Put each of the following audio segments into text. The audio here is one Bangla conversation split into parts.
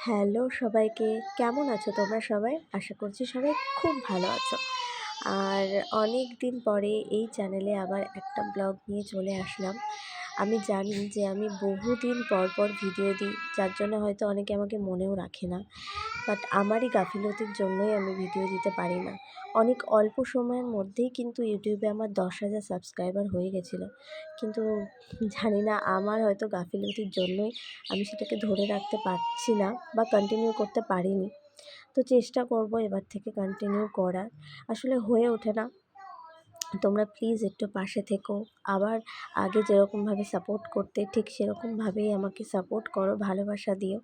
হ্যালো সবাইকে, কেমন আছো তোমরা সবাই? আশা করছি সবাই খুব ভালো আছো। আর অনেক দিন পরে এই চ্যানেলে আবার একটা ব্লগ নিয়ে চলে আসলাম। আমি জানি যে আমি বহুদিন পর পর ভিডিও দিই, যার জন্য হয়তো অনেকে আমাকে মনেও রাখে না। বাট আমারই গাফিলতির জন্যই আমি ভিডিও দিতে পারি না। অনেক অল্প সময়ের মধ্যেই কিন্তু ইউটিউবে আমার 10,000 সাবস্ক্রাইবার হয়ে গেছিলো। কিন্তু জানি না আমার হয়তো গাফিলতির জন্যই আমি সেটাকে ধরে রাখতে পারছি না বা কন্টিনিউ করতে পারিনি। তো চেষ্টা করব এবার থেকে কন্টিনিউ করার। আসলে হয়ে ওঠে না। তোমরা প্লিজ একটু পাশে থেকো। আবার আগে যেরকমভাবে সাপোর্ট করতে ঠিক সেরকমভাবেই আমাকে সাপোর্ট করো, ভালোবাসা দিও।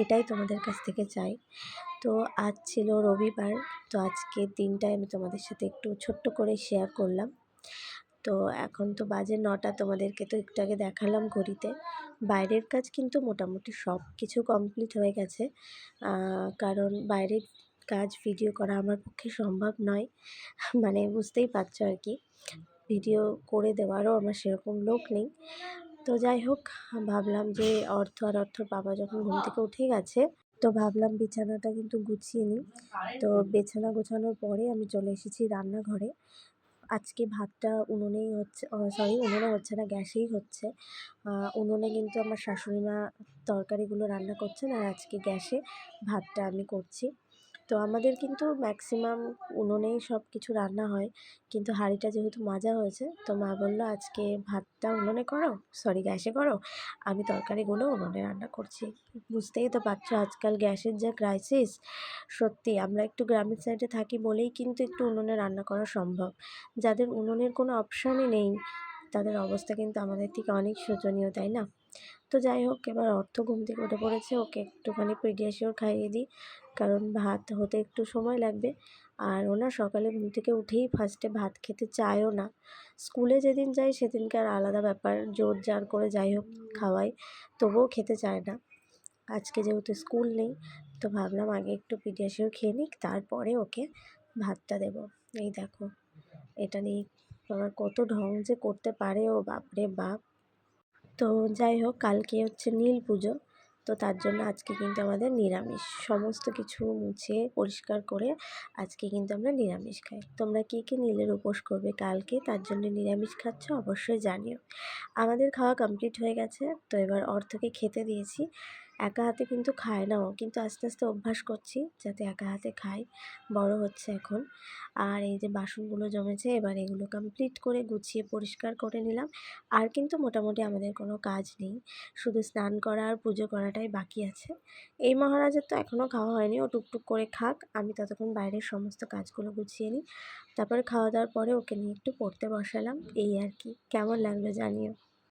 এটাই তোমাদের কাছ থেকে চাই। তো আজ ছিল রবিবার। তো আজকের দিনটাই আমি তোমাদের সাথে একটু ছোট্ট করে শেয়ার করলাম। তো এখন তো বাজে 9টা, তোমাদেরকে তো একটু আগে দেখালাম ঘড়িতে। বাইরের কাজ কিন্তু মোটামুটি সব কিছু কমপ্লিট হয়ে গেছে। কারণ বাইরের কাজ ভিডিও করা আমার পক্ষে সম্ভব নয়। মানে বুঝতেই পারছো আর কি, ভিডিও করে দেওয়ারও আমার সেরকম লোক নেই। তো যাই হোক, ভাবলাম যে অর্থর বাবা যখন ঘুম থেকে উঠে গেছে, তো ভাবলাম বিছানাটা কিন্তু গুছিয়ে নিই। তো বিছানা গোছানোর পরে আমি চলে এসেছি রান্নাঘরে। আজকে ভাতটা উনুনেই হচ্ছে, উনুনে হচ্ছে না, গ্যাসেই হচ্ছে। উনুনে কিন্তু আমার শাশুড়ি মা তরকারিগুলো রান্না করছেন, আর আজকে গ্যাসে ভাতটা আমি করছি। তো আমাদের কিন্তু ম্যাক্সিমাম উনুনেই সব কিছু রান্না হয়, কিন্তু হাঁড়িটা যেহেতু মাজা হয়েছে, তো মা বললো আজকে ভাতটা উনুনে করো, গ্যাসে করো, আমি তরকারিগুলো উনুনে রান্না করছি। বুঝতেই তো পারছো আজকাল গ্যাসের যা ক্রাইসিস। সত্যি আমরা একটু গ্রামের সাইডে থাকি বলেই কিন্তু একটু উনুনে রান্না করা সম্ভব। যাদের উনুনের কোনো অপশানই নেই, তাদের অবস্থা কিন্তু আমাদের থেকে অনেক শোচনীয়, তাই না? তো যাই হোক, এবার ঘুম থেকে উঠে পড়েছে, ওকে একটুখানি পেডিয়াশিওর খাইয়ে দিই, কারণ ভাত হতে একটু সময় লাগবে। আর ওনা সকালে ঘুম থেকে উঠেই ফার্স্টে ভাত খেতে চায়ও না। স্কুলে যেদিন যাই সেদিনকার আলাদা ব্যাপার, জোর জার করে যাই হোক খাওয়াই, তবুও খেতে চায় না। আজকে যেহেতু স্কুল নেই, তো ভাবলাম আগে একটু পেডিয়াশিওর খেয়ে নিক, তারপরে ওকে ভাতটা দেবো। এই দেখো, এটা নিয়ে আমার কত ঢং যে করতে পারে ও, বাপরে বাপ। তো যাই হোক, কালকে হচ্ছে নীল পুজো। তো তার জন্য আজকে কিন্তু আমাদের নিরামিষ, সমস্ত কিছু মুছে পরিষ্কার করে আজকে কিন্তু আমরা নিরামিষ খাই। তোমরা কে কে নীলের উপোস করবে কালকে, তার জন্য নিরামিষ খাচ্ছ অবশ্যই জানিও। আমাদের খাওয়া কমপ্লিট হয়ে গেছে। তো এবার অর্থকে খেতে দিয়েছি। একা হাতে কিন্তু খায় না ও, কিন্তু আস্তে আস্তে অভ্যাস করছি যাতে একা হাতে খায়, বড় হচ্ছে এখন। আর এই যে বাসনগুলো জমেছে, এবার এগুলো কমপ্লিট করে গুছিয়ে পরিষ্কার করে নিলাম। আর কিন্তু মোটামুটি আমাদের কোনো কাজ নেই, শুধু স্নান করা আর পুজো করাটাই বাকি আছে। এই মহারাজের তো এখনও খাওয়া হয়নি, ও টুকটুক করে খাক, আমি ততক্ষণ বাইরের সমস্ত কাজগুলো গুছিয়ে নিই। তারপরে খাওয়া দাওয়ার পরে ওকে নিয়ে একটু পড়তে বসালাম, এই আর কি। কেমন লাগলো জানিও।